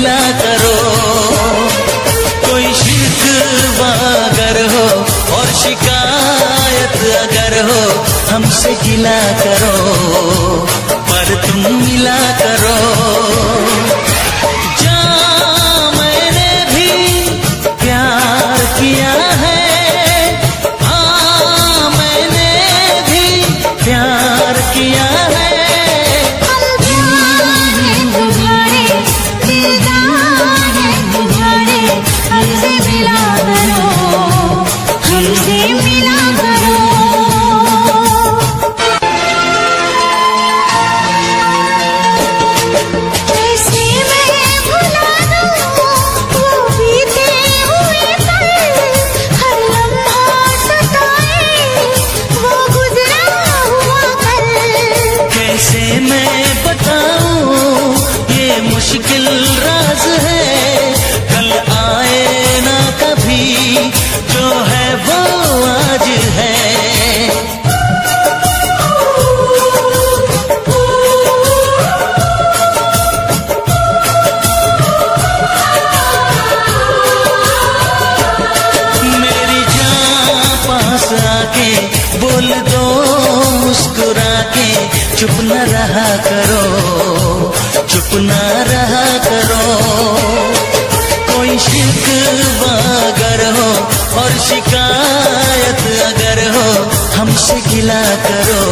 मिला करो। कोई शिकवा अगर हो और शिकायत अगर हो हमसे गिला करो, पर तुम मिला करो। जहाँ मैंने भी प्यार किया है, हाँ मैंने भी प्यार किया है। हमसे मिला करो, हमसे मिला करो। कैसे मैं भुला दूँ वो बीते हुए पल, हर लम्हा सताए वो गुजरा हुआ कल। कैसे मैं बताऊं ये मुश्किल राज है, कल आए ना कभी जो है वो आज है। मेरी जान पास आके बोल दो मुस्कुरा के, चुप न रहा करो, चुप न रहा करो। कोई शिकवा अगर हो और शिकायत अगर हो हमसे गिला करो,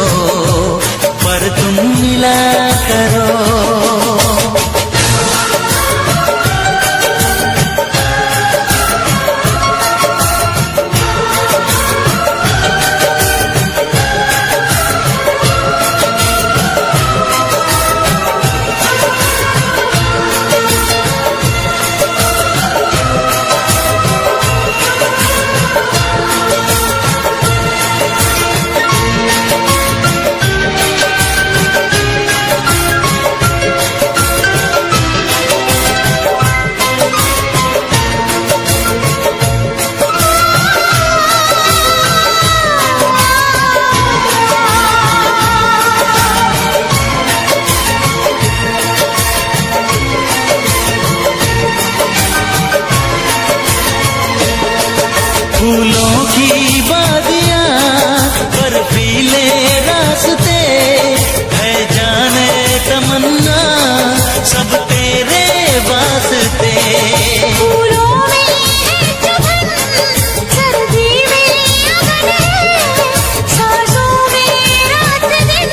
पर तुम मिला करो। फूलों की वादियाँ बर्फीले रास्ते है, जाने तमन्ना सब तेरे वास्ते। फूलों में है चुभन, सर्दी में अगन, सांसों में रात दिन,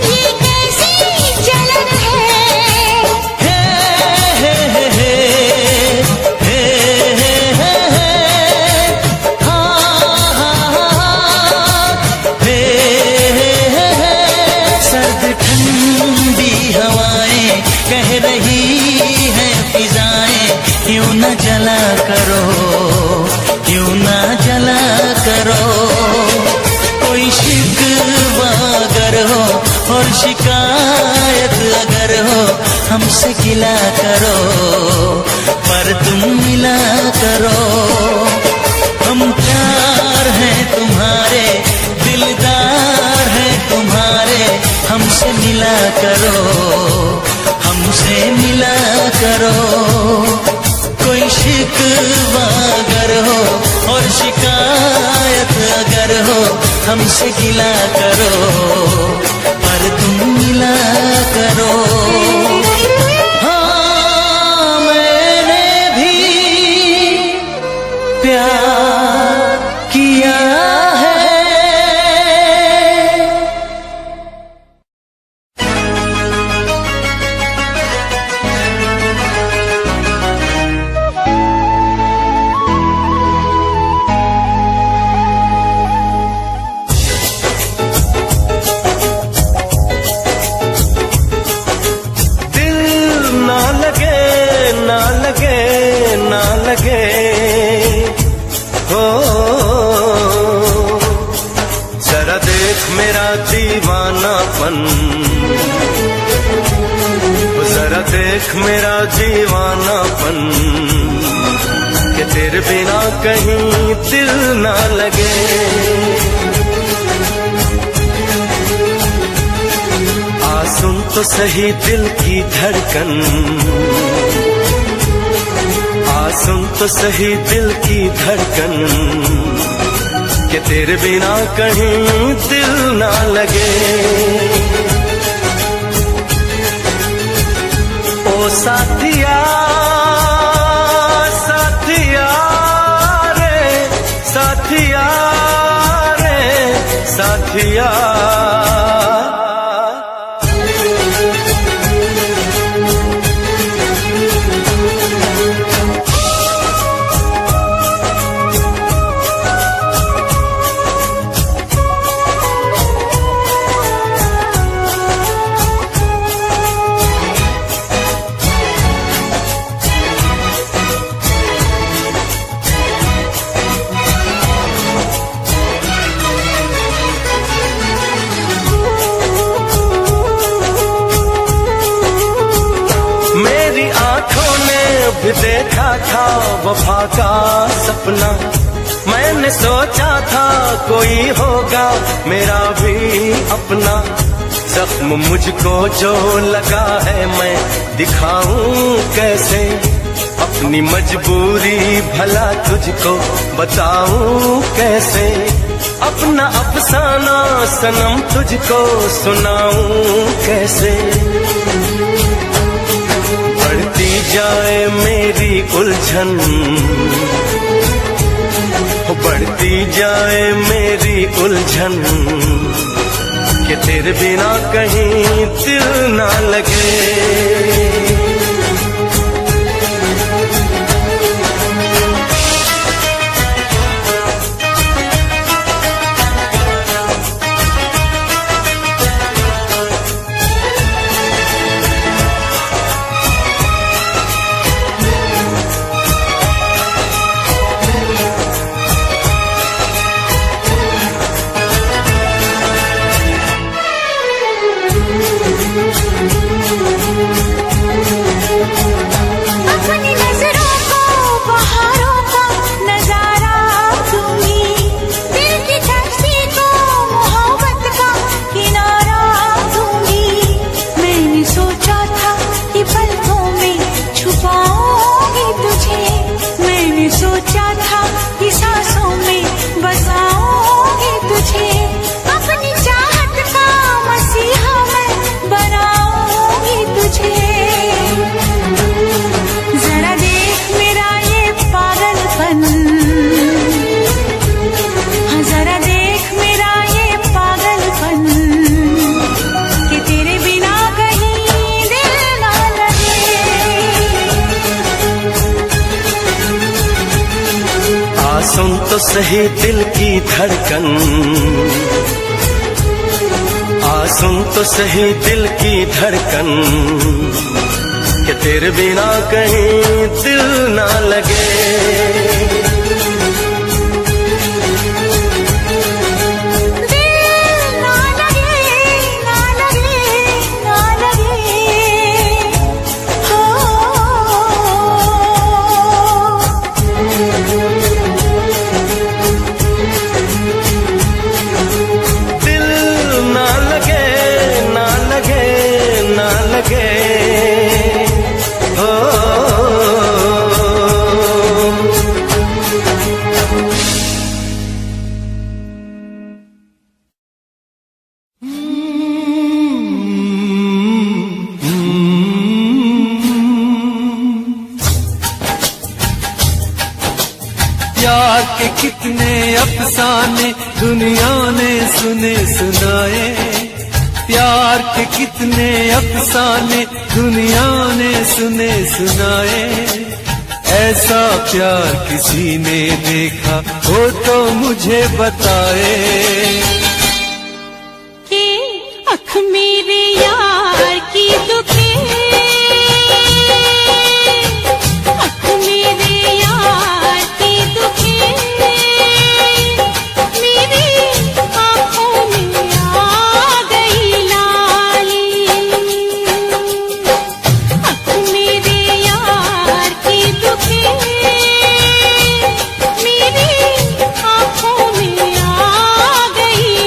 ये कैसी जलन है। हे हे हे हे हे हे हे, हाँ हाँ हाँ, हे हे हे। सर्द ठंडी हवाएं कह रही है फिजाएं, क्यों न जला करो, क्यों न जला करो। कोई शिकवा अगर हो और शिकायत अगर हो हमसे गिला करो, पर तुम मिला करो। हम प्यार हैं तुम्हारे, दिलदार हैं तुम्हारे, हमसे मिला करो, हमसे मिला करो। कोई शिकवा अगर हो और शिकायत अगर हो हमसे गिला करो, पर तुम मिला करो। हाँ मैंने भी प्यार किया है। मेरा दीवानापन, जरा देख मेरा दीवानापन, कि तेरे बिना कहीं दिल ना लगे। आ सुन तो सही दिल की धड़कन, सुन तो सही दिल की धड़कन कि तेरे बिना कहीं दिल ना लगे। ओ साथिया साथिया रे साथिया रे साथिया। भी देखा था वफा का सपना, मैंने सोचा था कोई होगा मेरा भी अपना। जख्म मुझको जो लगा है मैं दिखाऊं कैसे, अपनी मजबूरी भला तुझको बताऊं कैसे। अपना अफसाना सनम तुझको सुनाऊं कैसे। बढ़ती जाए मेरी उलझन, बढ़ती जाए मेरी उलझन कि तेरे बिना कहीं दिल ना लगे। सुन तो सही दिल की धड़कन, सुन तो सही दिल की धड़कन कि तेरे बिना कहीं दिल ना लगे। प्यार के कितने अफसाने दुनिया ने सुने सुनाए, प्यार के कितने अफसाने दुनिया ने सुने सुनाए। ऐसा प्यार किसी ने देखा हो तो मुझे बताए। कि अख मेरे यार की दुखी, गई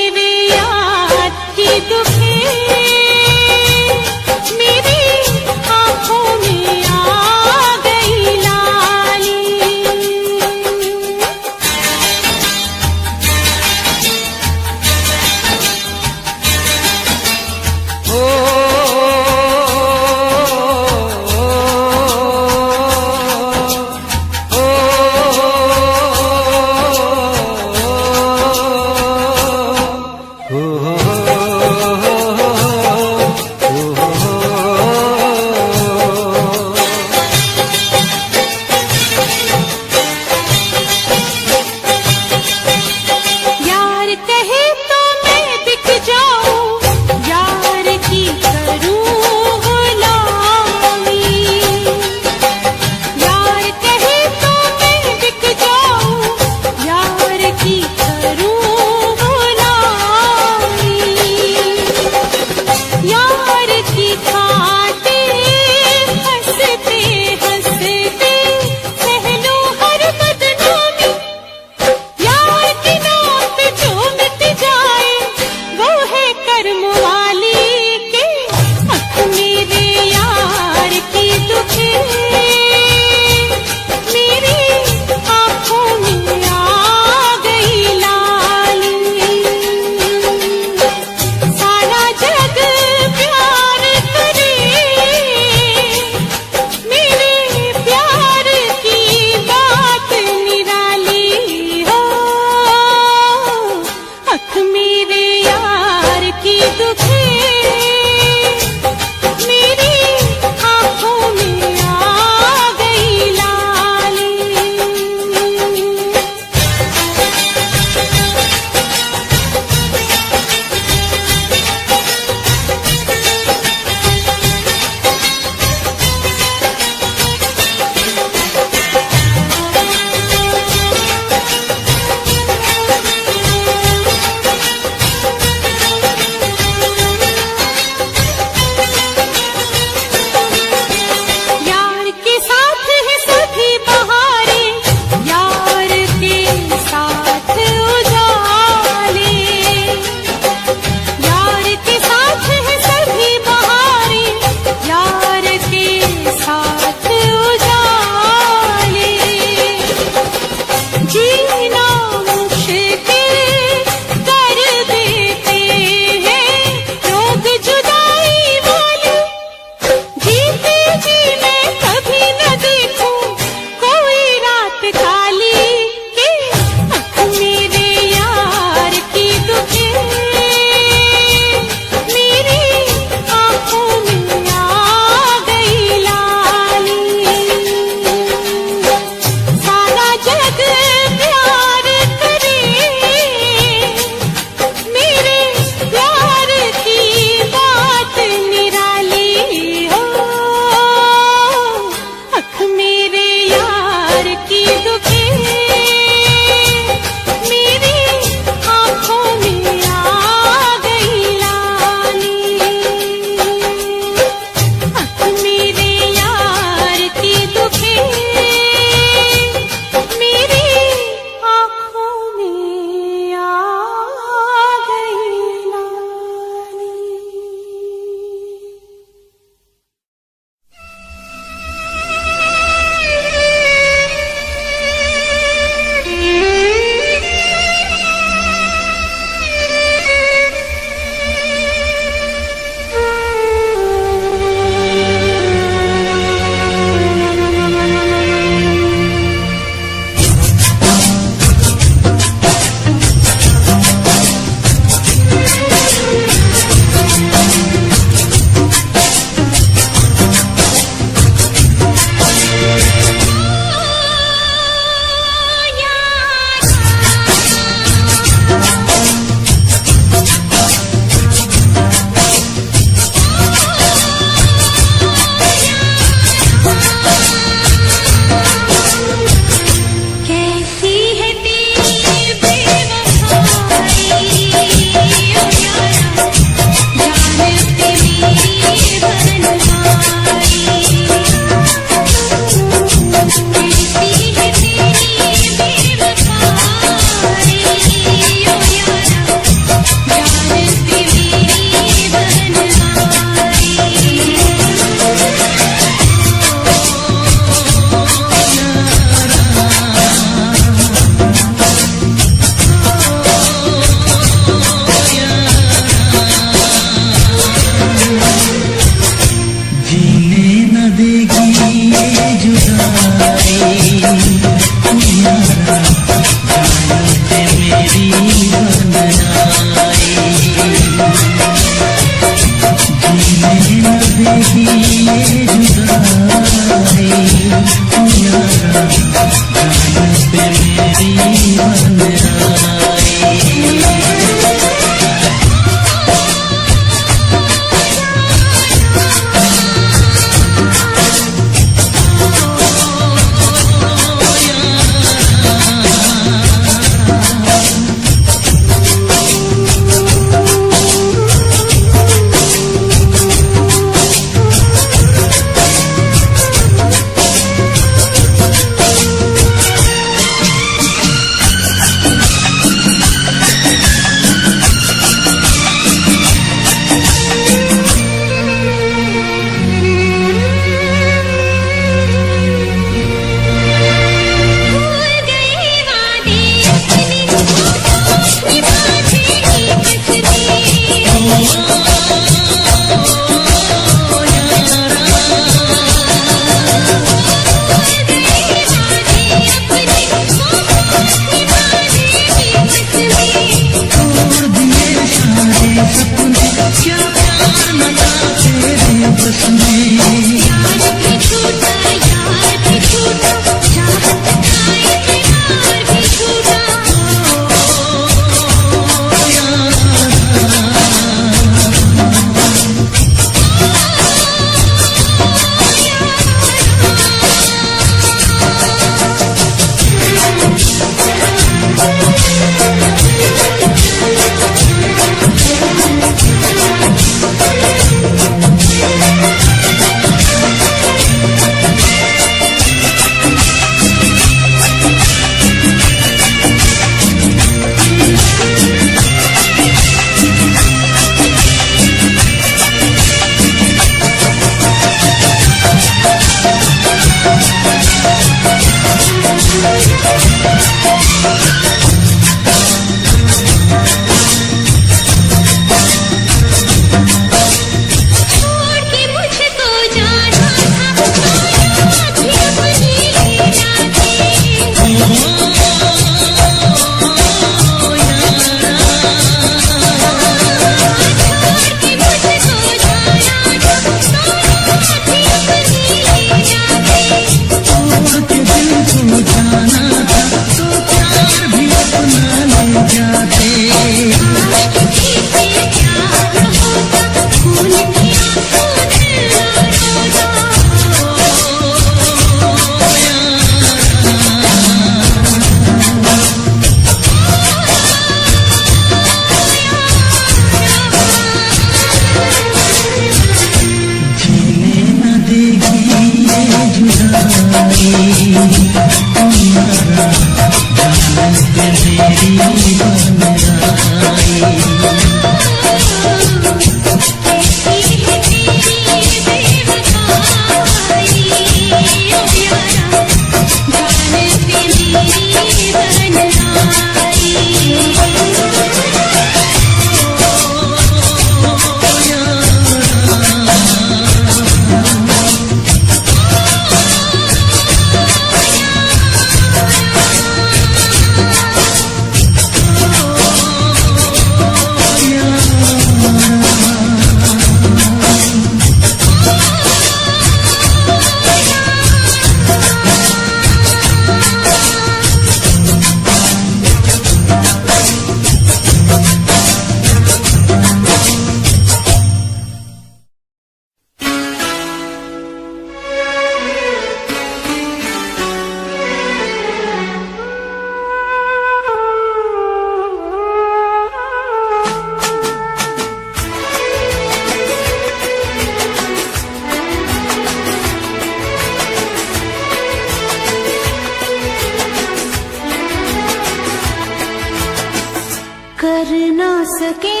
सके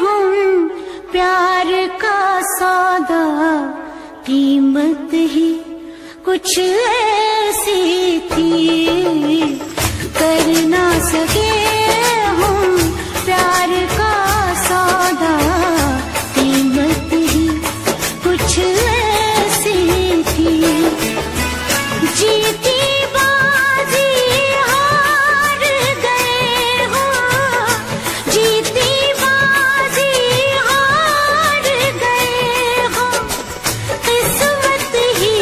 हम प्यार का सौदा, कीमत ही कुछ ऐसी थी। कर ना सके हम प्यार का सौदा, कीमत ही कुछ ऐसी थी। जीती बाजी हार गए हो, जीती बाजी हार गए हो, किस्मत ही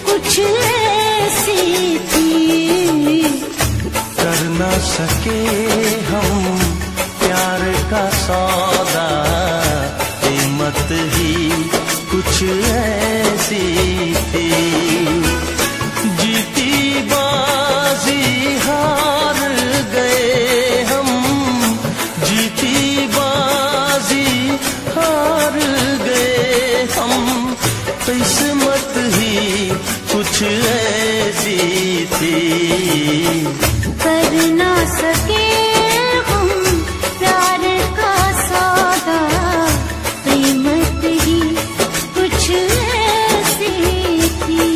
कुछ ऐसी थी। कर ना सके हम प्यार का सौदा, कीमत ही कुछ ऐसी थी। जीती बाजी हार गए हम, जीती बाजी हार गए हम, किस्मत ही कुछ ऐसी थी। कर ना सके हम प्यार का सौदा, कीमत ही कुछ ऐसी थी।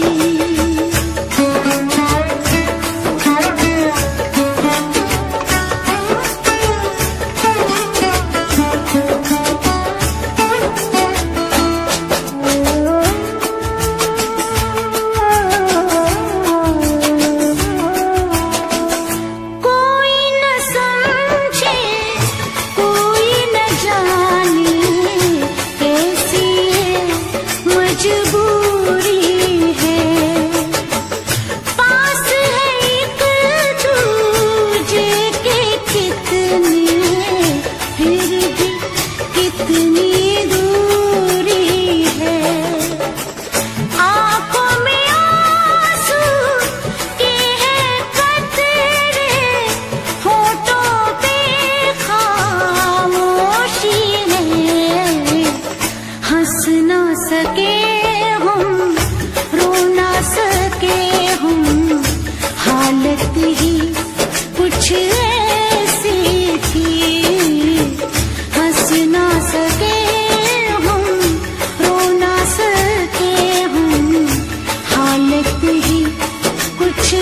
कुछ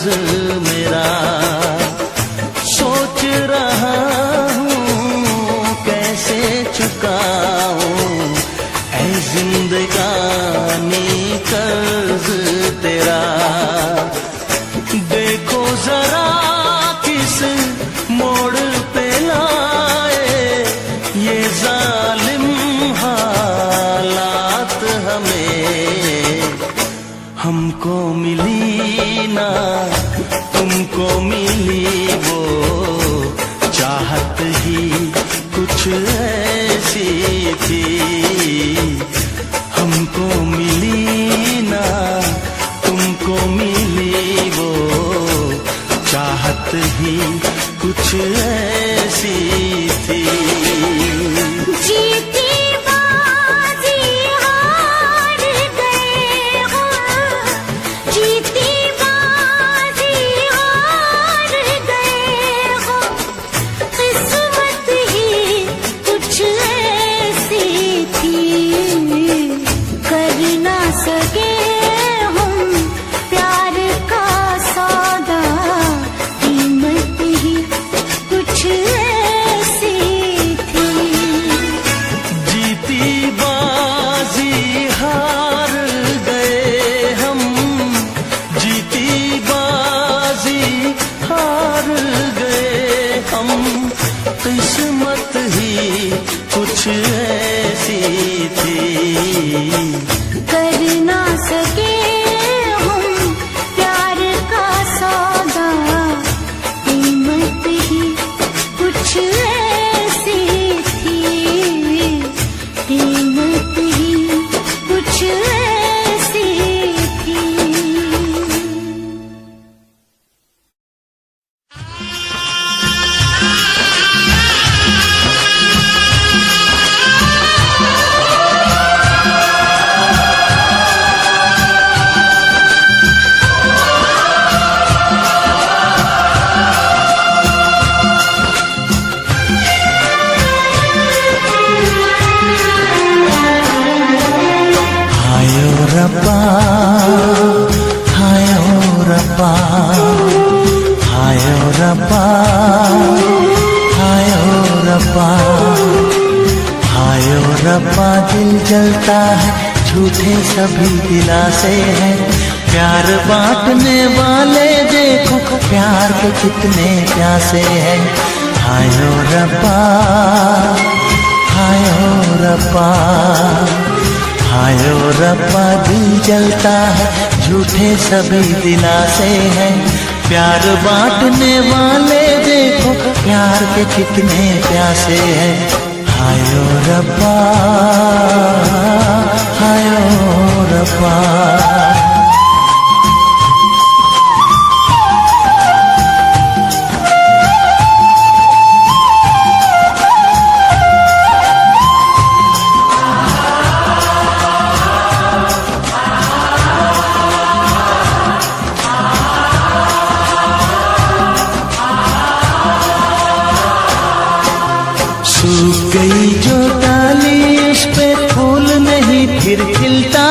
कर्ज मेरा। सोच रहा हूँ कैसे चुकाऊं ऐ जिंदगानी कर्ज तेरा। देखो जरा किस मोड़ पे लाए ये जालिम हालात हमें। हमको मिली ना तुमको मिली वो चाहत ही कुछ ऐसी थी। हमको मिली ना तुमको मिली वो चाहत ही कुछ ऐसी थी। जीती बाजी हार गए हो, जीती बाजी हार गए हो। किस्मत ही कुछ ऐसी थी, कर ना सके हम प्यार का सौदा। कीमत ही कुछ ऐसी थी। जीती बाजी हार गए हम, जीती बाजी हार गए हम। किस्मत ही कुछ ऐसी थी, कर ना सके हम प्यार का सौदा। कीमत ही कुछ ऐसी थी, कीमत ही कुछ ऐसी थी। हायो रब्बा हायो रब्बा हायो रब्बा हायो रब्बा हायो रब्बा। दिल जलता है झूठे सभी दिलासे हैं। प्यार बांटने वाले देखो प्यार के कितने प्यासे हैं। हायो रब्बा हायो रब्बा हायो रब्बा। दिल जलता है झूठे सभी दिलासे हैं। प्यार बांटने वाले देखो प्यार के कितने प्यासे हैं। हायो रब्बा हायो रब्बा। सूख गई जो डाली उस पे फूल नहीं फिर खिलता।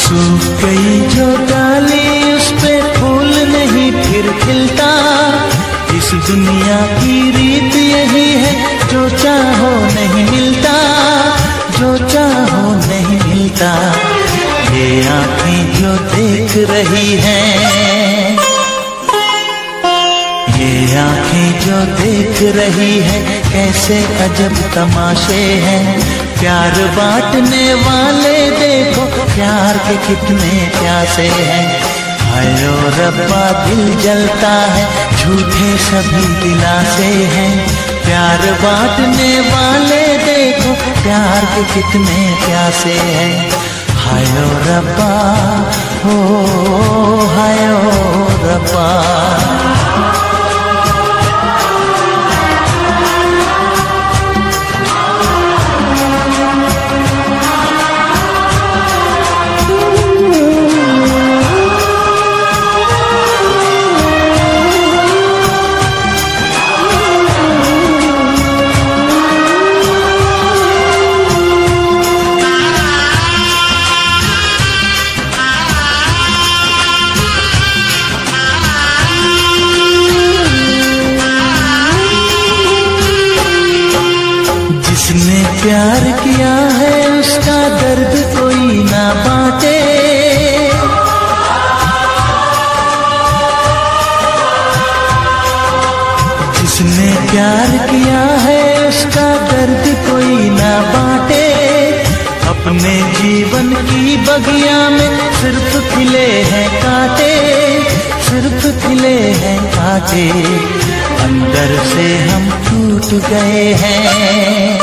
सूख गई जो डाली उस पे फूल नहीं फिर खिलता। इस दुनिया की रीत यही है जो चाहो नहीं मिलता, जो चाहो नहीं मिलता। ये आँखें जो देख रही हैं, ये आँखें जो देख रही है कैसे अजब तमाशे हैं। प्यार बांटने वाले देखो प्यार के कितने प्यासे हैं। हायो रब्बा दिल जलता है झूठे सभी दिलासे हैं। प्यार बांटने वाले देखो प्यार के कितने प्यासे हैं। हायो रब्बा हो हायो रब्बा। दर्द कोई ना बांटे। जिसने प्यार किया है उसका दर्द कोई ना बांटे। अपने जीवन की बगिया में सिर्फ खिले हैं कांटे, सिर्फ खिले हैं कांटे। अंदर से हम टूट गए हैं,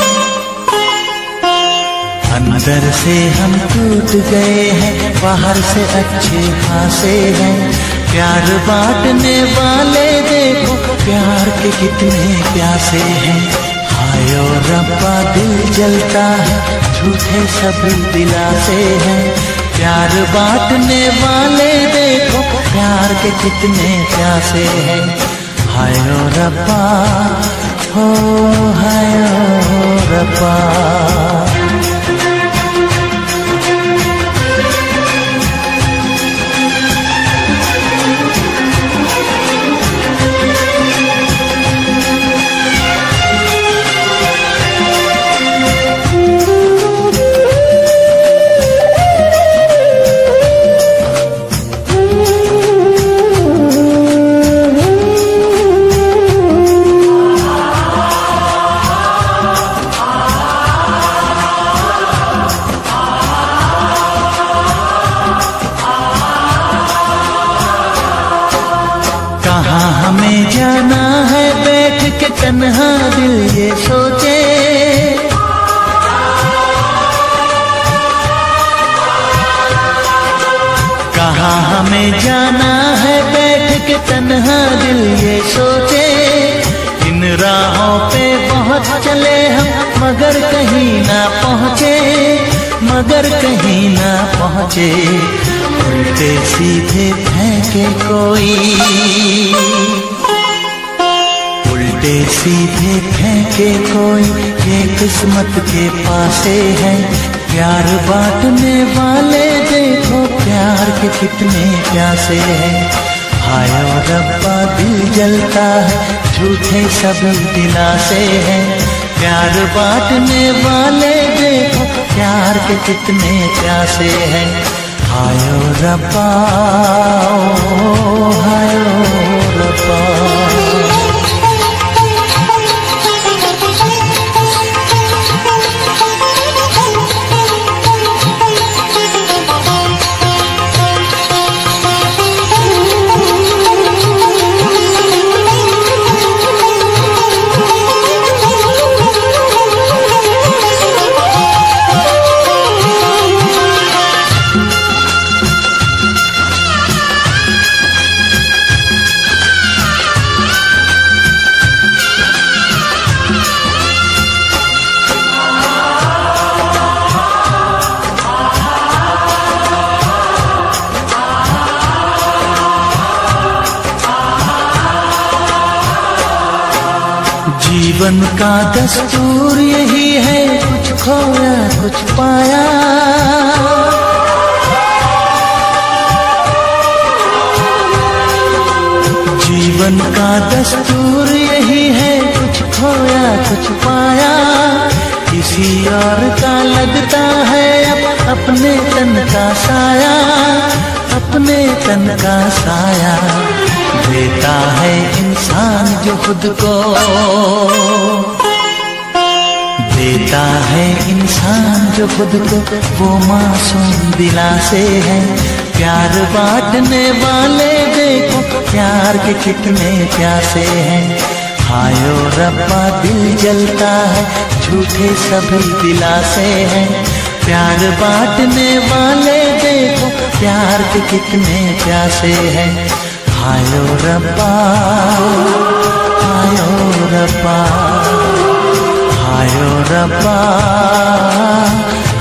अंदर से हम टूट गए हैं, बाहर से अच्छे खासे हैं। प्यार बांटने वाले देखो प्यार के कितने प्यासे हैं। हाय ओ रब्बा दिल जलता है, झूठे सभी दिलासे हैं। प्यार बांटने वाले देखो प्यार के कितने प्यासे हैं। हाय ओ रब्बा, हो हाय ओ रब्बा। हमें जाना है बैठ के तन्हा दिल ये सोचे। कहाँ हमें जाना है बैठ के तन्हा दिल ये सोचे। इन राहों पे बहुत चले हम मगर कहीं ना पहुँचे, मगर कहीं ना पहुँचे। उल्टे सीधे फेंके कोई, उल्टे सीधे फेंके कोई, ये किस्मत के पासे है। प्यार बांटने वाले देखो प्यार के कितने प्यासे हैं। हाय ओ रब्बा दिल जलता है, झूठे सभी दिलासे हैं। प्यार बांटने वाले देखो प्यार के कितने प्यासे हैं। हाय ओ रब्बा, ओ हाय ओ रब्बा। जीवन का दस्तूर यही है, कुछ खोया कुछ पाया। जीवन का दस्तूर यही है, कुछ खोया कुछ पाया। किसी और का लगता है अपने तन का साया, अपने तन का साया। देता है इंसान जो खुद को, देता है इंसान जो खुद को, वो मासूम दिलासे है। प्यार बांटने वाले देखो प्यार के कितने प्यासे हैं। हाय ओ रब्बा दिल जलता है, झूठे सभी दिलासे हैं। प्यार बांटने वाले देखो प्यार के कितने प्यासे हैं। हाय ओ रब्बा, हाय ओ रब्बा, हाय ओ रब्बा,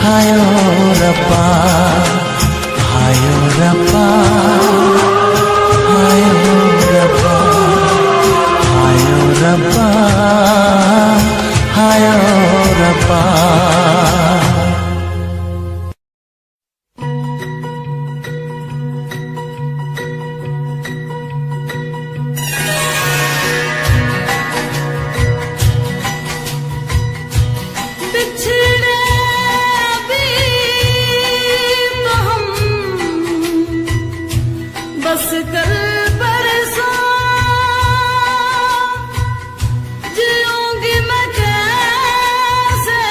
हाय ओ रब्बा, हाय ओ रब्बा, हाय ओ रब्बा, हाय ओ रब्बा, हाय ओ रब्बा। बिछड़े भी बस कल परसों जीऊंगी मैं कैसे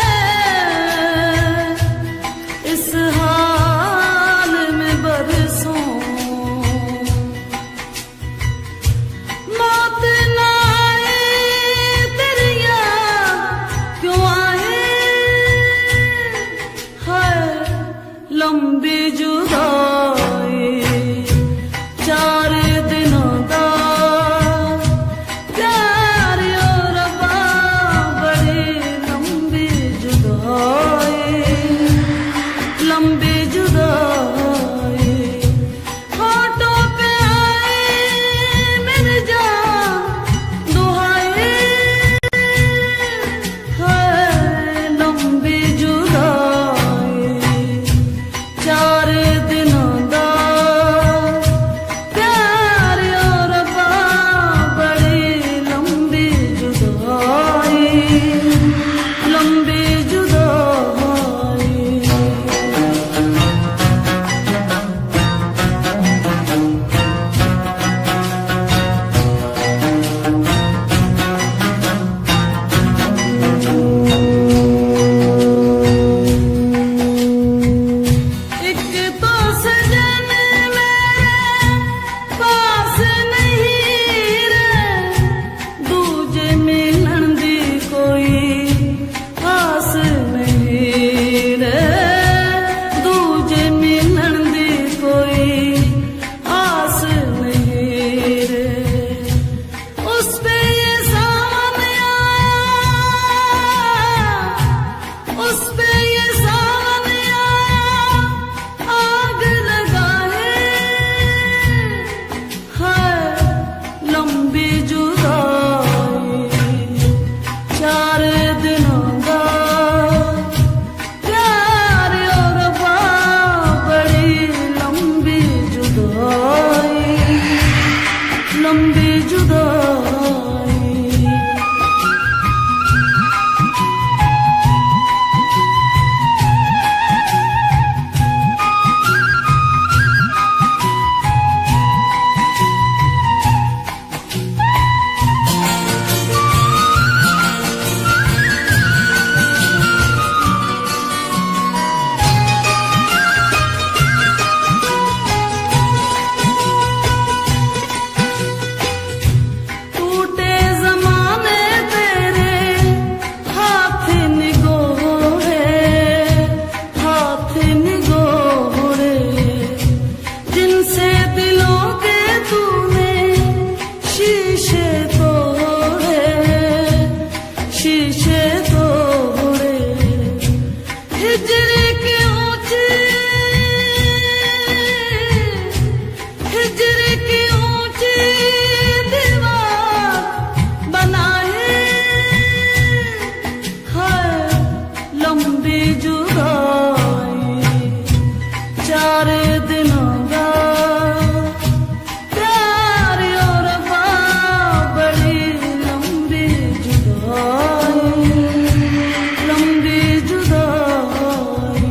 इस हाल में बरसों। मौत ना आए तेरी याद क्यों आए है लंबी जुदाई 4 दिनों दा प्यार और रब्बा बड़ी लंबी जुदाई होठों पे आए मेरी जान दुहाई है लंबी जुदाई 4 दिनों दा प्यार और रब्बा बड़ी लंबी जुदाई लंबी जुदाई। एक तो सजन मेरे पास नहीं रे दूजे मिलन दी कोई आस नहीं रे दूजे मिलन दी कोई आस नहीं रे। उस पे ये सामने आया उस पे ये सामने आया आग लगाए है लंबी जुदाई 4 दिनों दा प्यार और रब्बा बड़ी लंबी जुदाई लंबी जुदाई। टूटे ज़माने तेरे हाथ निगोरे जिनसे दिलों के तूने शीशे तोड़े हिजर की ऊंची दीवार बनाए है लंबी जुदाई 4 दिनों दा प्यार और रब्बा बड़ी लंबी जुदाई लंबी जुदाई।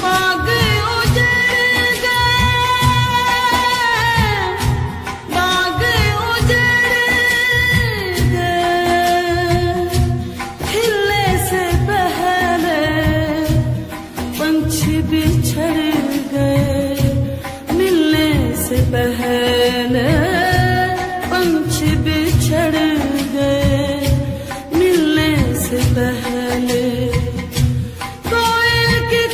बाग उजड़ गए खिलने से पहले पंछी बिछड़ गए मिलने से पहले पंछी बिछड़ गए मिलने से पहले। कोयल की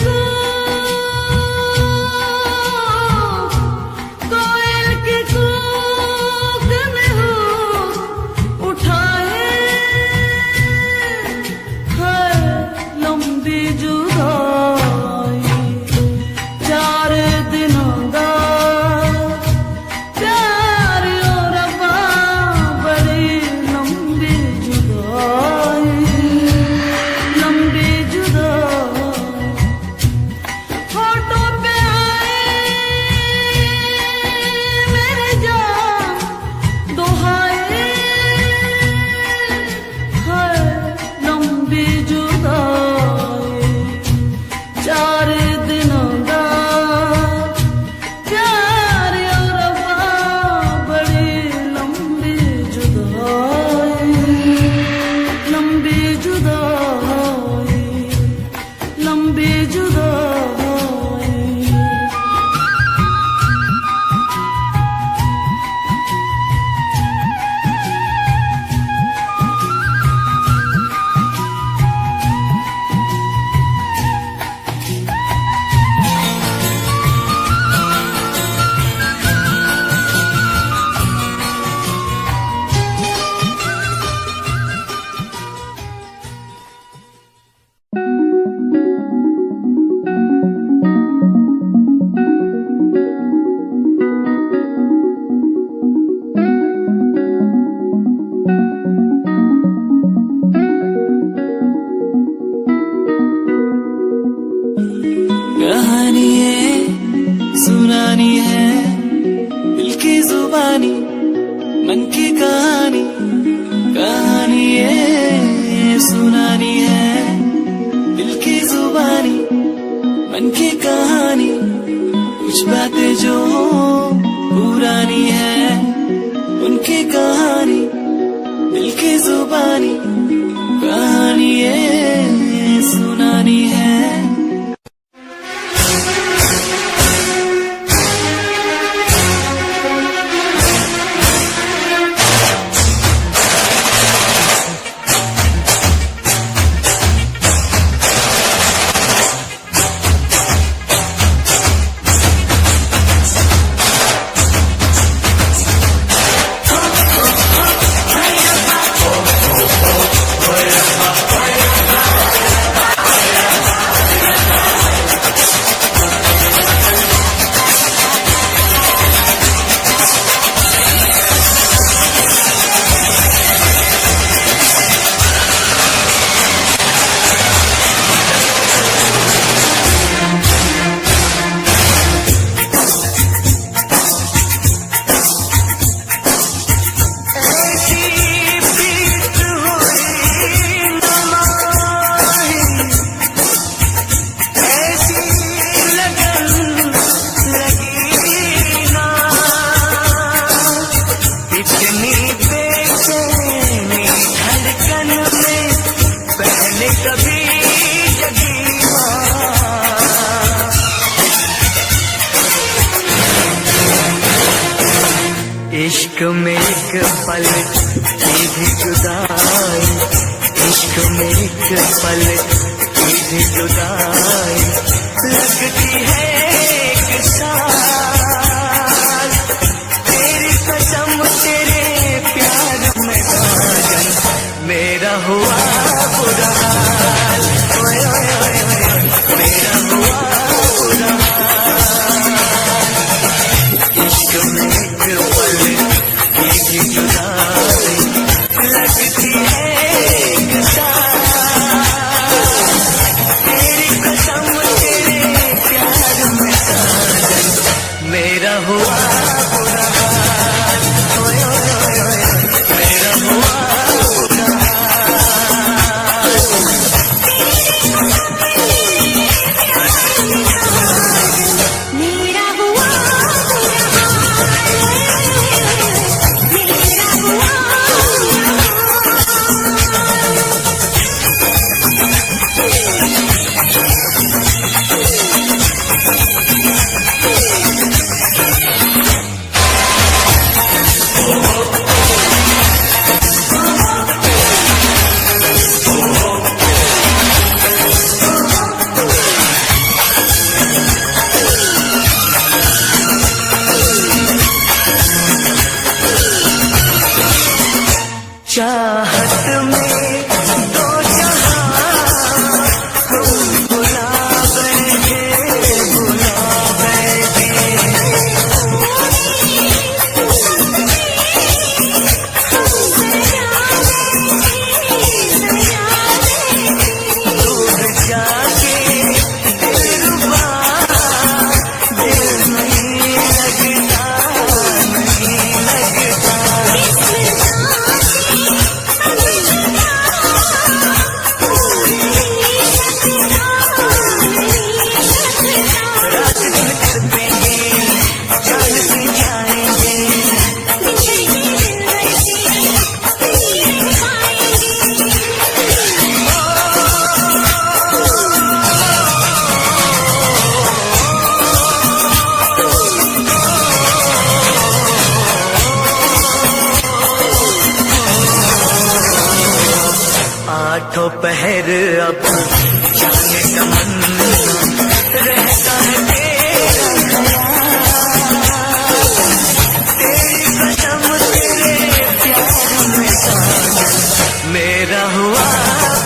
कूक में हो उठाए है लंबी जुदाई 4 दिनों दा प्यार जुबानी मन की कहानी कहानी ये सुनानी है। दिल की जुबानी मन की कहानी कुछ बातें जो पुरानी है, उनकी कहानी दिल की जुबानी कहानी ये सुनानी है। इश्क में एक पल की भी जुदाई, इश्क में एक पल की भी जुदाई लगती है एक साल। तेरी कसम तेरे प्यार में साजन मेरा हुआ बुरा हाल, ओए ओए ओए ओए मेरा हुआ बुरा हाल। इश्क में एक पल की भी जुदाई लगती है एक साल। तेरी कसम तेरे प्यार में साजन मेरा हुआ बुरा हाल, ओए ओए ओए ओए मेरा हुआ बुरा मेरा हुआ बुरा मेरा हुआ चाहत में दो जहां हम भुला बैठे दूर जाके दिलरुबा दिल नहीं लगता, नहीं लगता। रात दिन कटेंगे जान से जाएंगे, आठों पहर अब जाने तमन्ना रहता है तेरा ख्याल। तेरी कसम तेरे प्यार में साजन मेरा हुआ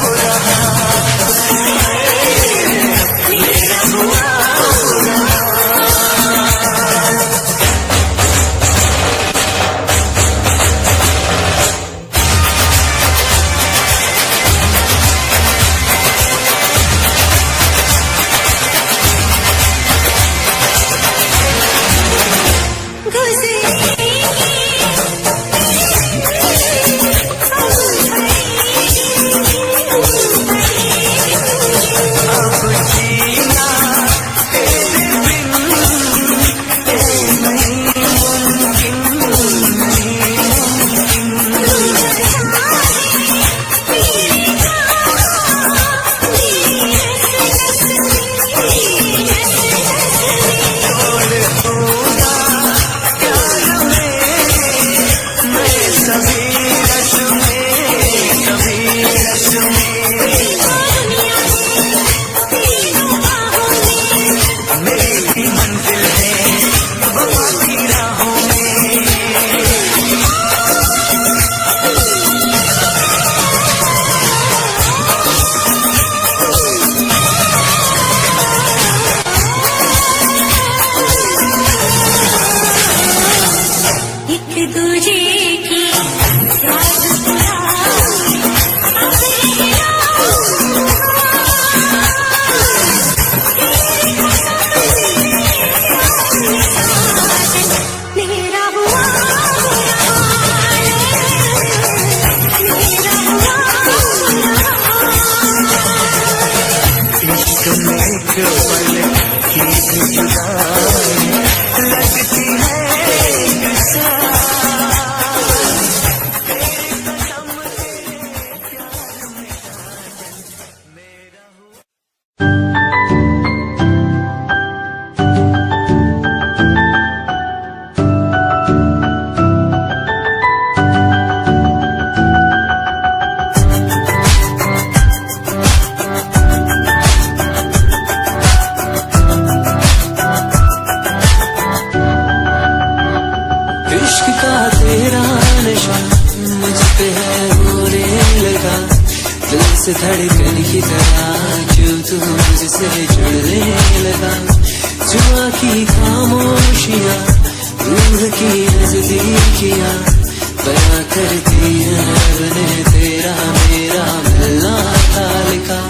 बुरा हाल, मेरा हुआ बुरा हाल। दूजे की याद पुरानी अब मेरा हुआ इश्क में एक पल की भी जुदाई लगती है एक साथ। तेरी कसम तेरे प्यार में साजन मेरा हुआ। इश्क का तेरा नशा मुझ पे है होने लगा, दिल से धड़कन की तरह क्यों तू मुझसे जुड़ने लगा। जुआ की खामोशियाँ रूह की नजदीकियाँ बयां करती है रब ने तेरा मेरा मिलना था लिखा।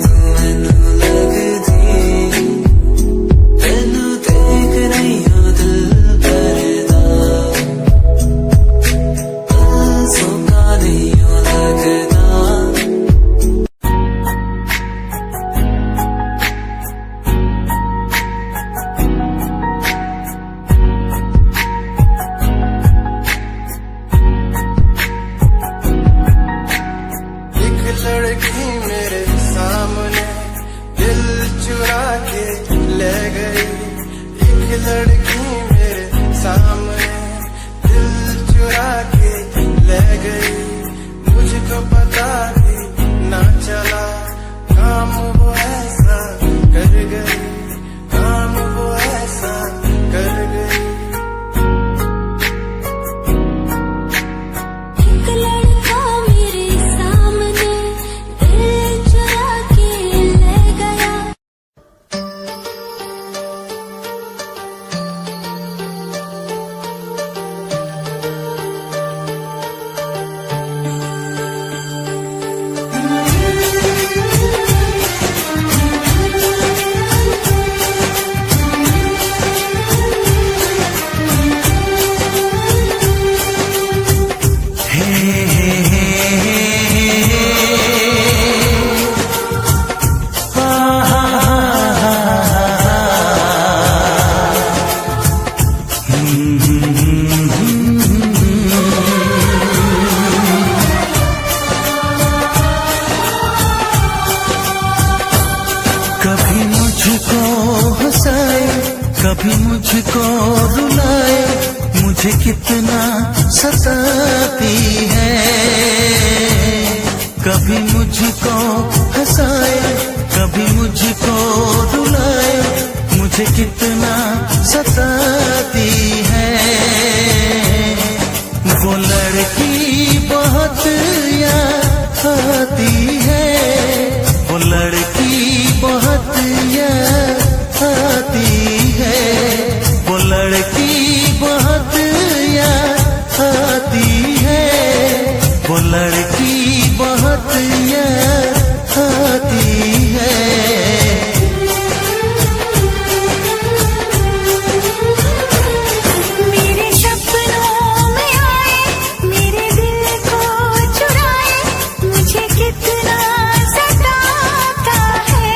तू मैनू लगदी तैनू देख रही हो दिल करदा सोका नहीं हो लगदा एक लड़की मेरे सामने दिल चुरा के ले गई। एक लड़की मेरे सामने दिल चुरा के ले गई। मुझको पता भी ना चला काम वो ऐसा कर गई, काम वो ऐसा कर गई। एक लड़का मेरे सामने दिल चुरा के ले गया। कभी मुझको हंसाए, कभी मुझको रुलाए, मुझे कितना सताती है। कभी मुझको हंसाए, कभी मुझको रुलाए, मुझे कितना सताती है। वो लड़की बहुत याद आती है, वो लड़की बहुत याद आती है, वो लड़की बहुत याद आती है, वो लड़की बहुत याद आती है। मेरे सपनों में आए, मेरे दिल को चुराए, मुझे कितना सताता है।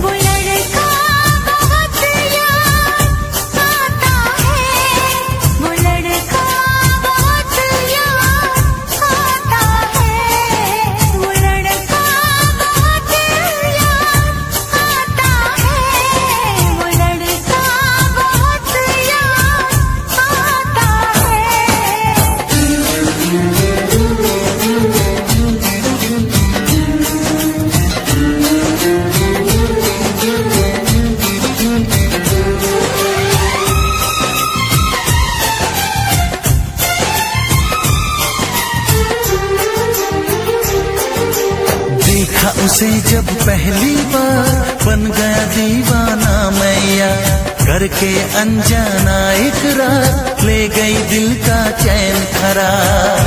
वो लड़का बहुत याद आता है, वो लड़का बहुत याद आता है, वो लड़का बहुत याद आता है, वो लड़का बहुत देखा उसे जब पहली बार, बन गया दीवाना मैया, करके अनजाना इकरार, ले गई दिल का चैन करार।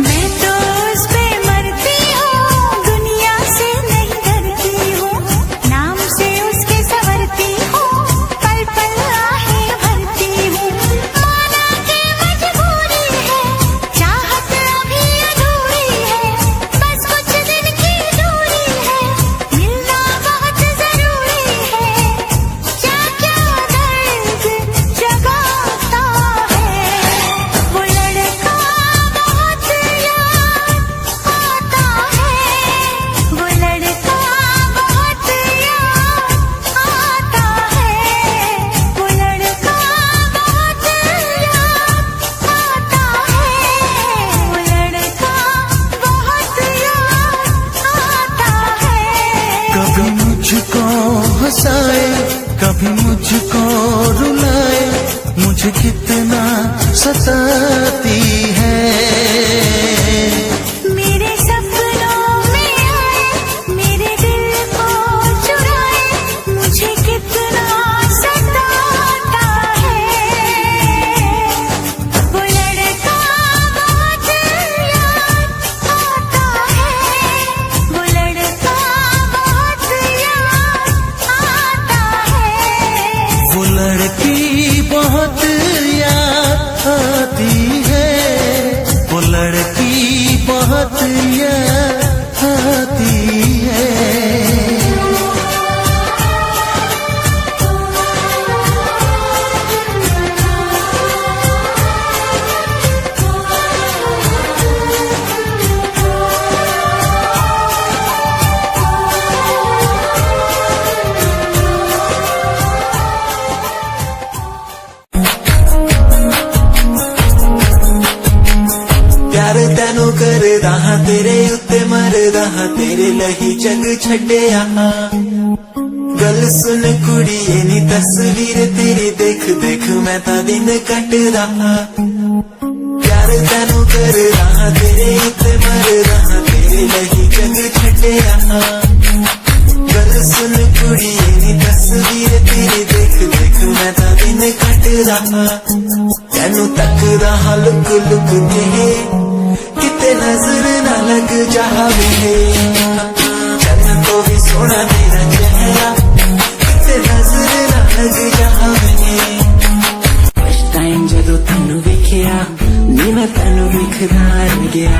मैं तो उस पे मरती हूँ, दुनिया से नहीं डरती हूँ, नाम से उसके संवरती हूँ, पल पल आहें भरती हूँ। माना कि मजबूरी है, चाहत अभी अधूरी है, बस कुछ दिन की दूरी है, मिलना बहुत जरूरी है। क्या क्या दर्द जगाता है, वो लड़का बहुत याद आता है, वो लड़का बहुत याद आता है, वो लड़का बहुत याद आता है, वो लड़का बहुत याद आता है। कभी मुझको हंसाए, कभी मुझको रुलाए, मुझे कितना सताती है। मेरे सपनों में आए, मेरे दिल को चुराए, मुझे कितना सताता है। वो लड़का बहुत याद यह आती है। प्यार तैनू करदा हां तेरे उत्ते मरदा हां तेरे लही जग छड्डिया। गल सुन कुड़िए नी तस्वीर तेरी देख देख मैं तां दिन कटदा हां। प्यार तैनू करदा हां तेरे उत्ते मरदा हां तेरे लही जग छड्डिया। गल सुन कुड़िए नी तस्वीर तेरी देख देख मैं तां दिन कटदा हां। तैनू तकदा हां लुक लुक के किते नजर ना लग जावे। चन्न तो भी सोना तेरा चेहरा किते नजर ना लग जावे। फर्स्ट टाइम जदों तैनू वेखिया नी मैं तैनू वेखदा रह गया।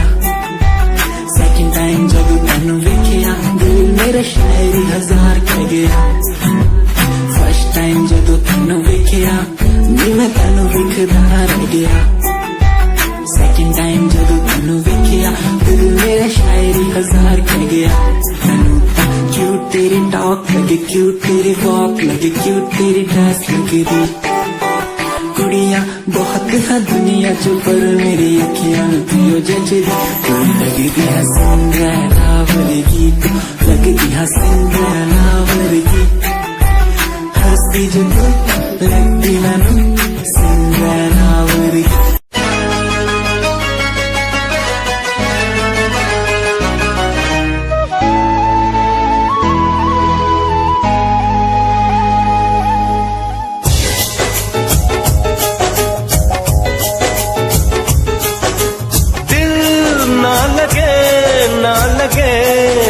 सेकंड टाइम जदों तैनू वेखिया दिल मेरा शायरी हजार कह गया। फर्स्ट टाइम जदों तैनू वेखिया नी मैं तैनू वेखदा रह गया। सेकंड टाइम जदों तैनू वेखिया दिल मेरा शायरी हजार कह गया। तैनू तां क्यूट तेरी टॉक लगे क्यूट तेरी वॉक लगे क्यूट तेरी ड्रेस लगे दी। कुड़ियां बहुत है दुनिया च पर मेरी अखियां पियो जजदी। कोई लगदी है सिंड्रेला वर्गी तू लगदी है सिंड्रेला वर्गी। हंसदी जो तू लगदी मैनू सिंड्रेला वर्गी।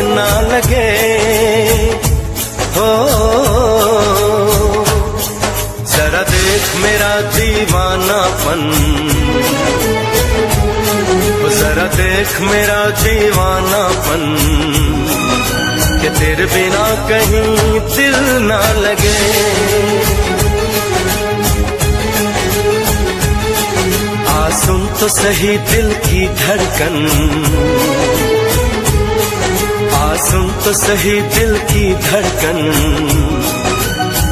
ना लगे हो जरा देख मेरा दीवानापन। जरा देख मेरा दीवानापन कि तेरे बिना कहीं दिल ना लगे। आ सुन तो सही दिल की धड़कन। सुन तो सही दिल की धड़कन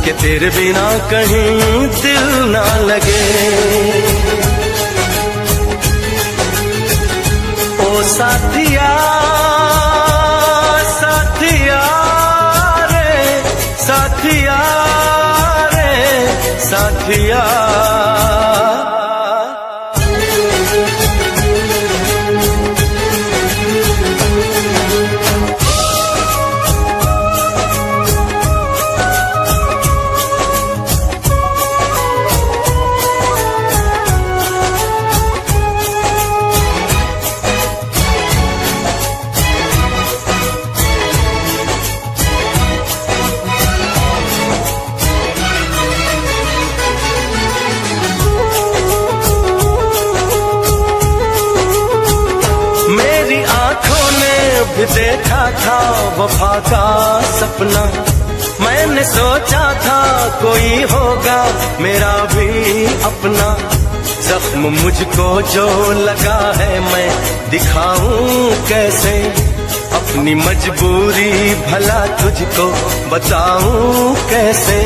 कि तेरे बिना कहीं दिल ना लगे। ओ साथिया साथिया रे साथिया रे साथिया। भी देखा था वफा का सपना। मैंने सोचा था कोई होगा मेरा भी अपना। जख्म मुझको जो लगा है मैं दिखाऊं कैसे। अपनी मजबूरी भला तुझको बताऊं कैसे।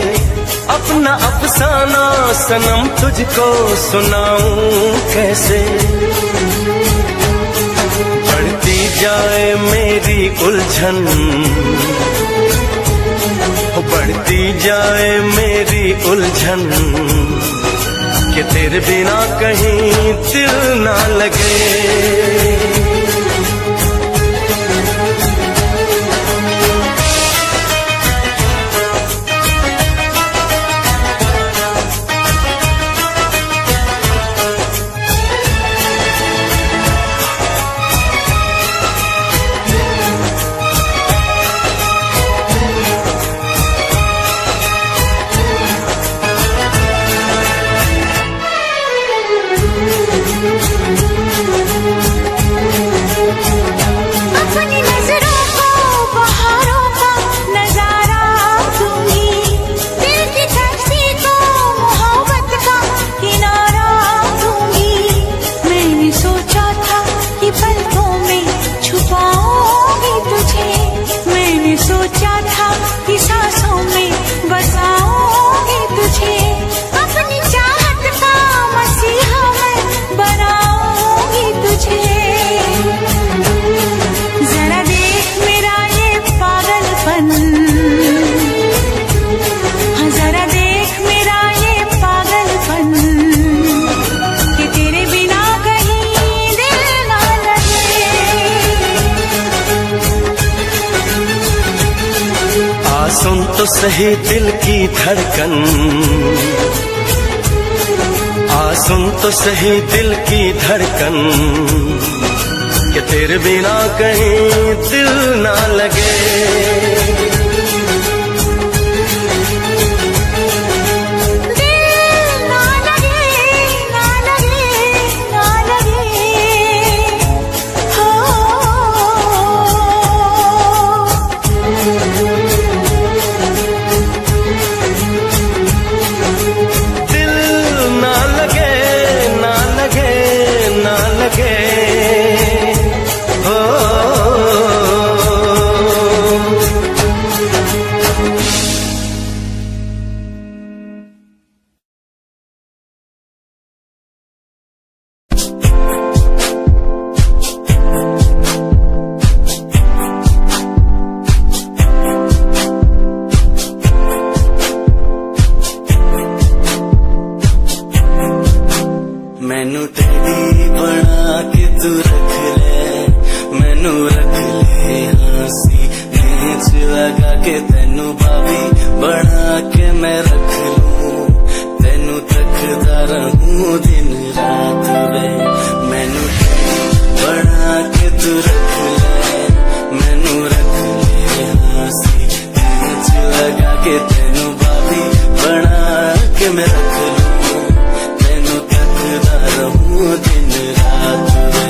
अपना अफसाना सनम तुझको सुनाऊं कैसे। बढ़ती जाए मेरी उलझन बढ़ती जाए मेरी उलझन कि तेरे बिना कहीं दिल ना लगे। सुन तो सही दिल की धड़कन, आ सुन तो सही दिल की धड़कन, कि तेरे बिना कहीं दिल ना लगे। मैनू तेरी बना के तू रख ले, मैनू रख ले हंसी नेच लगा के, तेनू भाभी बना के मैं रख लूं, तेनू तकदा रहूं दिन रात वे। मैनू तेरी बना के तू रख ले, मैनू रख ले हंसी नेच लगा के, तेनू भाभी बना के मैं रख लूं, तेनू तकदा रहूं दिन रात वे।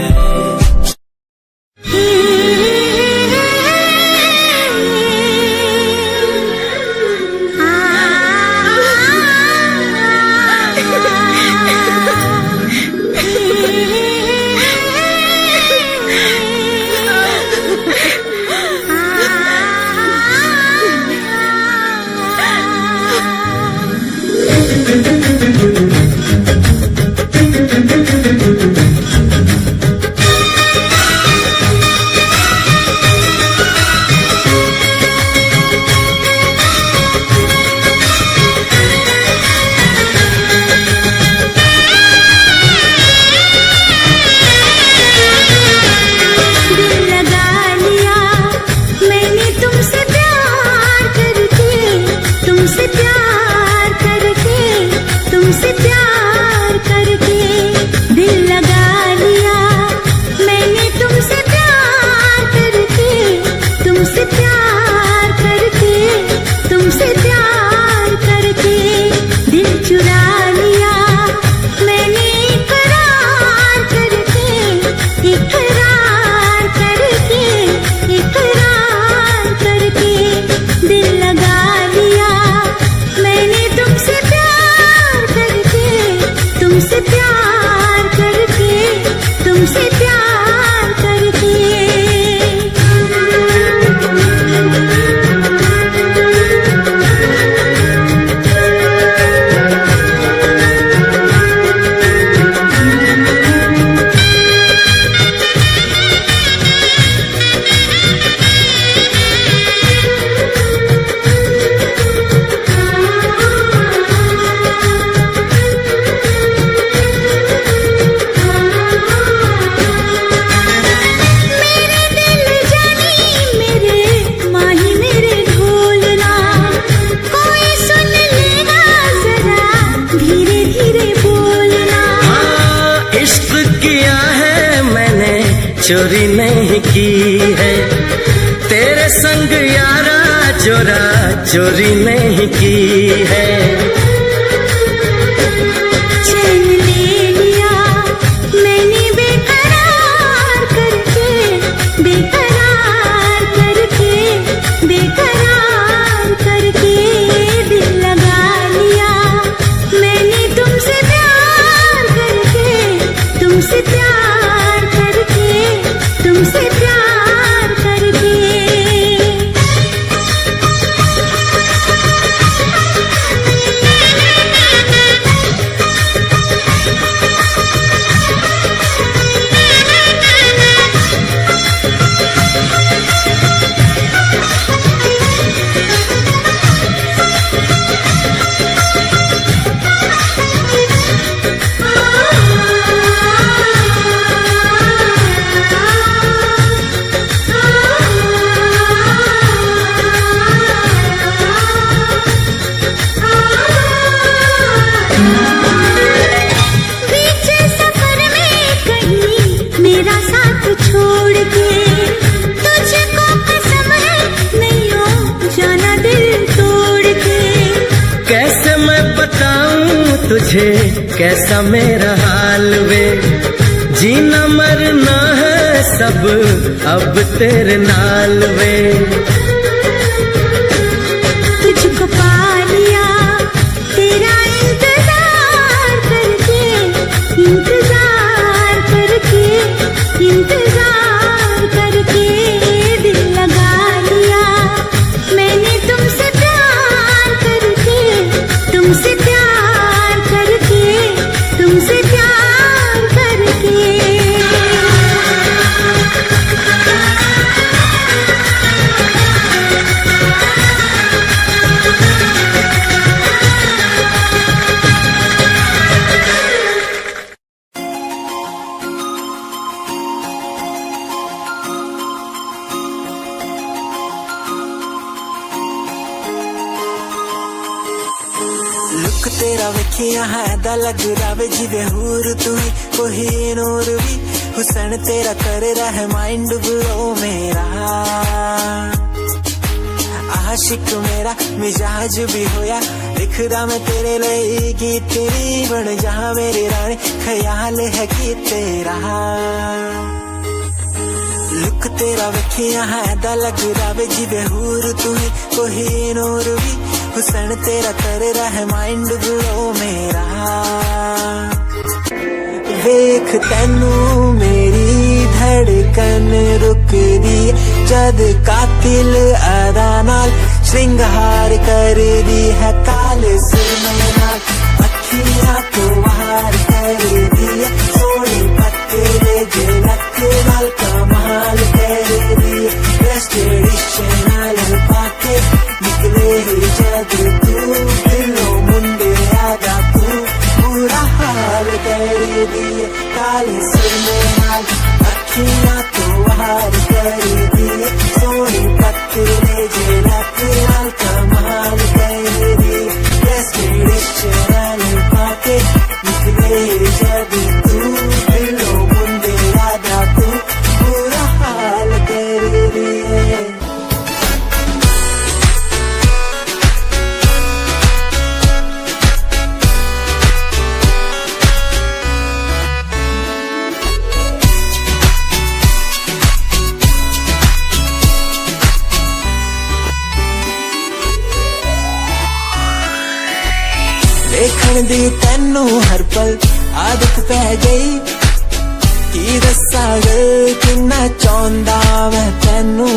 चोरी नहीं की है तेरे संग यारा, चोरा चोरी नहीं की है। चैन ले लिया मैंने बेकरार करके, बेकरार करके, बेकरार करके, दिल लगा लिया मैंने तुमसे प्यार करके, तुमसे प्यार करके, तुमसे प्यार करके। तुझे कैसा मेरा हाल वे, जीना मरना है सब अब तेरे नाल वे। तुझको पा लिया तेरा इंतजार करके, इंतजार करके, इंतजार करके दिल लगा लिया मैंने तुमसे प्यार करके, तुमसे प्यार करके, तुमसे प्यार करके। लुक तेरा वेखिया है दा लग रहा जिवे हूर तू ही कोई नूर भी, हुसन तेरा कर रहा माइंड ब्लो मेरा, आशिक मेरा मिजाज भी होया लिखदा मैं तेरे लिए गीत तेरी बन जा मेरी रानी, ख्याल है कि तेरा। लुक तेरा वेखिया है दा लग रहा जिवे हूर तू ही कोई नूर भी, हुसन तेरा कर रहा माइंड ब्लो मेरा। वेख तैनू मेरी धड़कन रुक दी जद कातिल अदा नाल श्रृंगार कर दी है काले सुरमे नाल, अखियां तो वार कर दी है सोनी पत्ते झलक नाल कमाल कर दी है, ट्रेडिशनल पाके निकले ही जद तू दिलों मुंडे आदा तू बुरा हाल कर दिए काले सुरमे नाल, अखियां तो वार कर दिए सोनी पत्ते झलक नाल कमाल कर दी, ट्रेडिशनल पाके निकले ही जद तू दिलों मुंडे आदा तू बुरा हाल कर दिए। देखण दी तैनू हर पल आदत पै गई, की दस्सा गल किन्ना चाहुंदा मैं तैनू,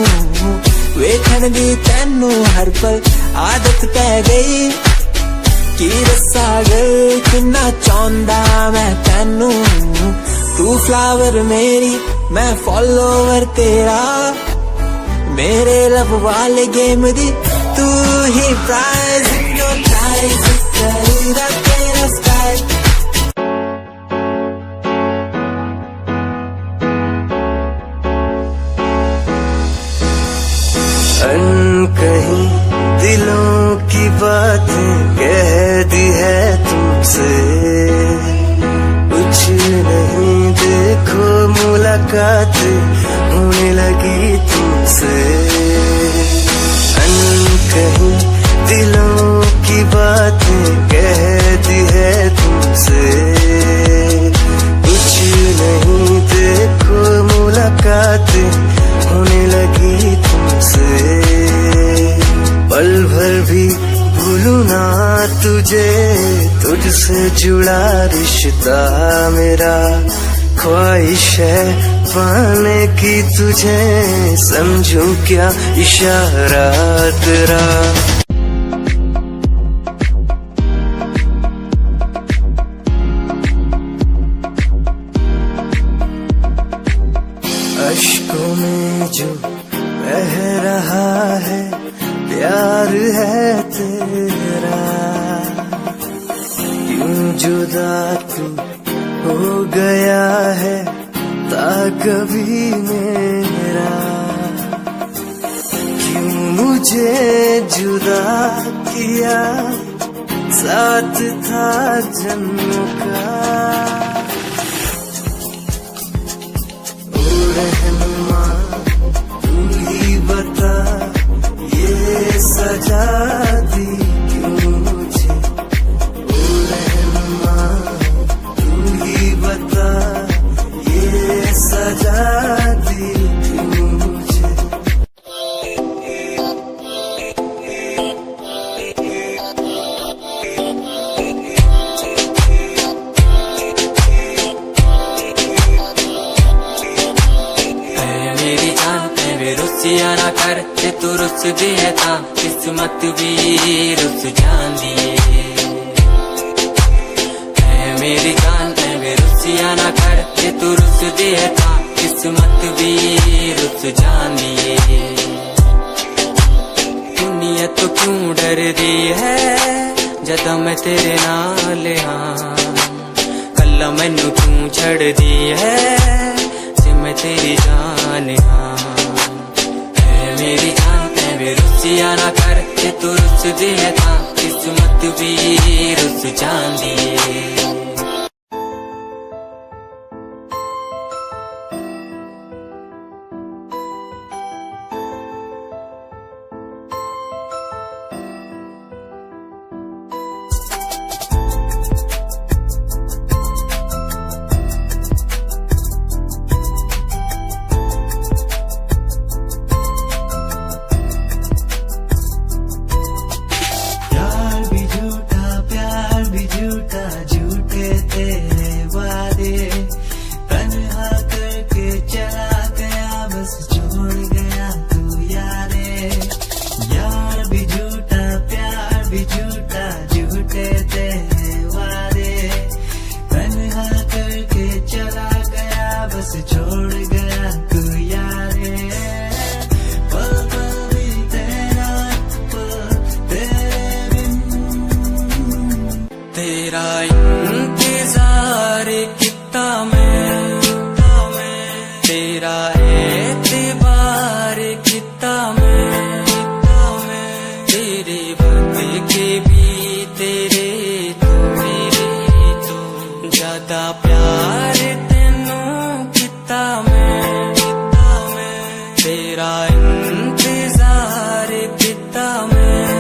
वेखण दी तैनू हर पल आदत पै गई, की दस्सा गल किन्ना चाहुंदा मैं तैनू। तू फ्लावर मेरी मैं फॉलोवर तेरा, मेरे लब वाले गेम दी तू ही प्राइज, हिप्नोटाइज करेगा तेरा स्टाइल। अनकहीं दिलों की बातें कह दी है तुमसे, कुछ नहीं देखो मुलाकात होने लगी तुमसे। अनकहीं दिलों की बातें कह दी है तुमसे, कुछ नहीं देखो मुलाकात होने लगी तुमसे। पल भर भी भूलूं ना तुझे, तुझसे जुड़ा रिश्ता मेरा, ख्वाहिश है पाने की तुझे, समझूं क्या इशारा तेरा। अश्कों में जो बह रहा है प्यार है तेरा, क्यों जुदा तू हो गया है ता कभी मेरा, क्यों मुझे जुदा किया साथ था जन्मों का। ओ रहनुमा तू ही बता ये सजा दी क्यों मुझे, ओ रहनुमा वे रुसिया ना कर ते तू रुस दी है ता किस्मत भी रुस जांदी है मेरी जान वे रुसिया ना कर ते तू रुस दी है ता किस्मत भी रुस जांदी दुनिया तो क्यों डर दी है जदा मैं तेरे नाल हाँ कल्ला मैनू तू छड़ दी है जे मैं तेरी जान हाँ है मेरी जान वे रुसिया ना कर ते तू रुस दी है ता किस्मत भी रुस जांदी तेरा इंतजार कितना मैं तेरा एतबार कितना मैं तेरे वक्त के भी तेरे तो ज्यादा प्यार तेनू कितना मैं तेरा इंतजार कितना मैं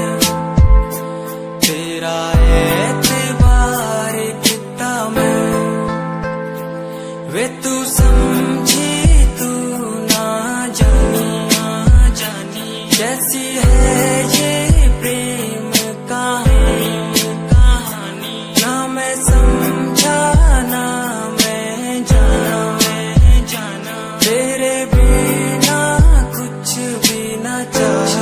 तेरा एतबार कितना मैं वे तू समझी तू ना जानी कैसी है ये प्रेम कहानी ना मैं समझा ना मैं जाना तेरे बिना कुछ भी ना चाह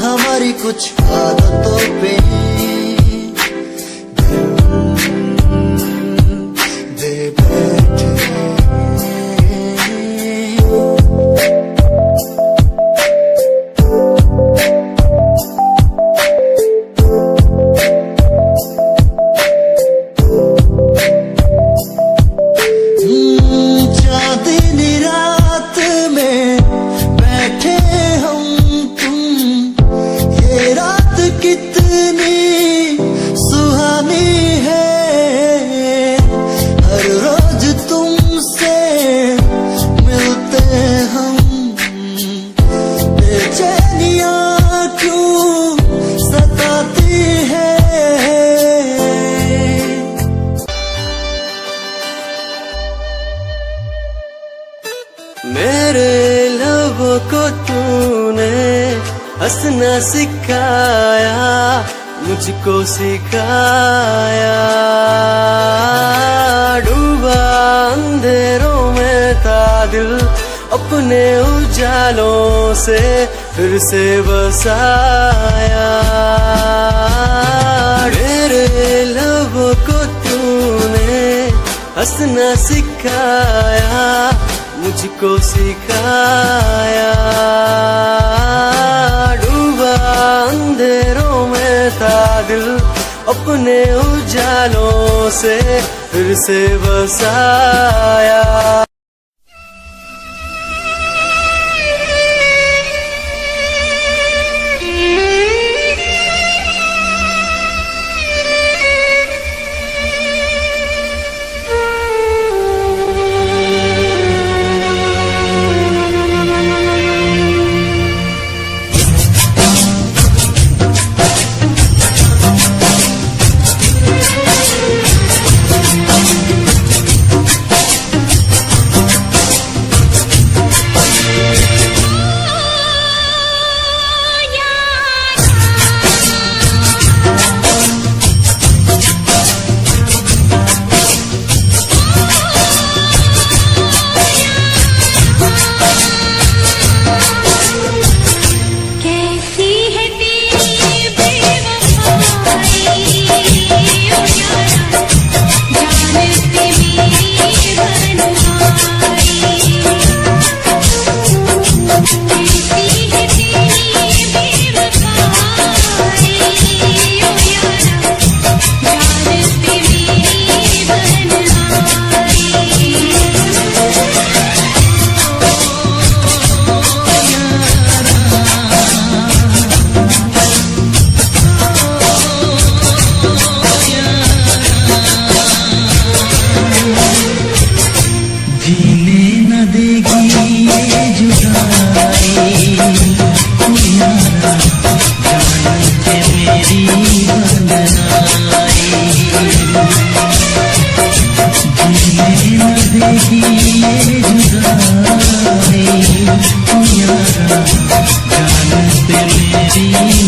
हमारी कुछ आदतों पे दे बैठे चांदनी रात में बैठे हम ये रात कितनी सुहानी है हर रोज तुमसे मिलते हम बेचैनियां क्यों सताती है मेरे लबों को तूने हंसना सिखाया मुझको सिखाया डूबा अंधेरों में था दिल अपने उजालों से फिर से बसाया मेरे लबों को तूने हंसना सिखाया मुझको सिखाया डूबा अंधेरों में था दिल अपने उजालों से फिर से बसाया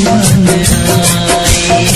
बन आए।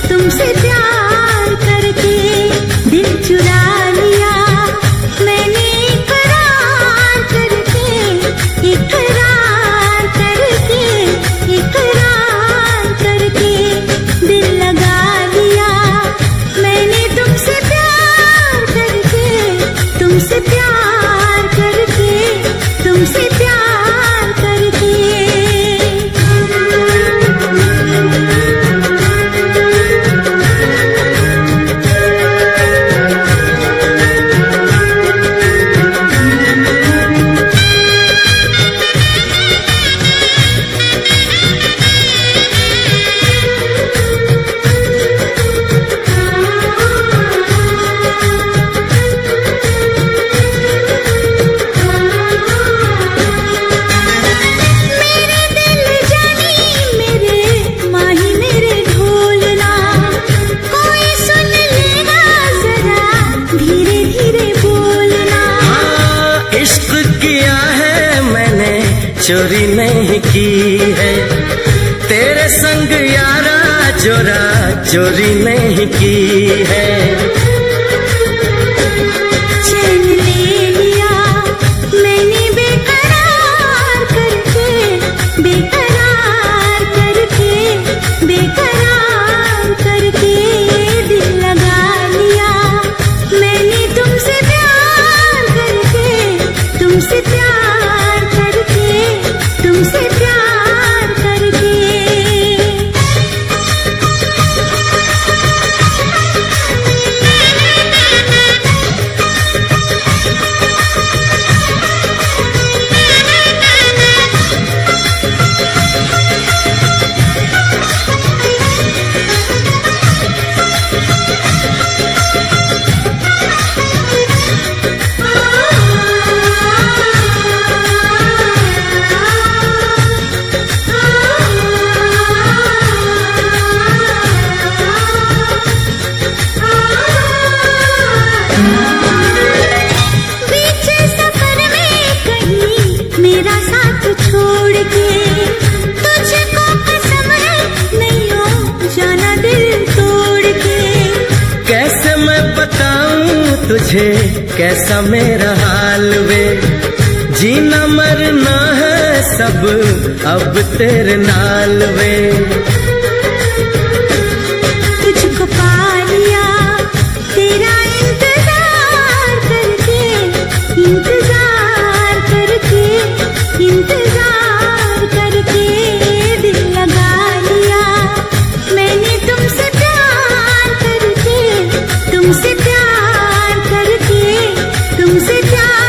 तुमसे प्यार करके तुमसे प्यार करके, तुमसे प्यार करके। चोरी नहीं की है तेरे संग यारा, चोरा चोरी नहीं की है। चैन ले लिया मैंने बेकरार करके, बेकरार करके, बेकरार करके। दिल लगा लिया मैंने तुमसे प्यार करके, तुमसे प्यार करके, तुमसे प्यार करके। मेरा साथ छोड़ के तुझको कसम है नहीं हो जाना दिल तोड़ के। कैसे मैं बताऊं तुझे कैसा मेरा हाल वे, जीना मरना है सब अब तेरे नाल वे। तुझको पा लिया तेरा इंतजार करके, इंतजार करके, इंतजार करके। दिल लगा लिया मैंने तुमसे प्यार करके, तुमसे प्यार करके, तुमसे प्यार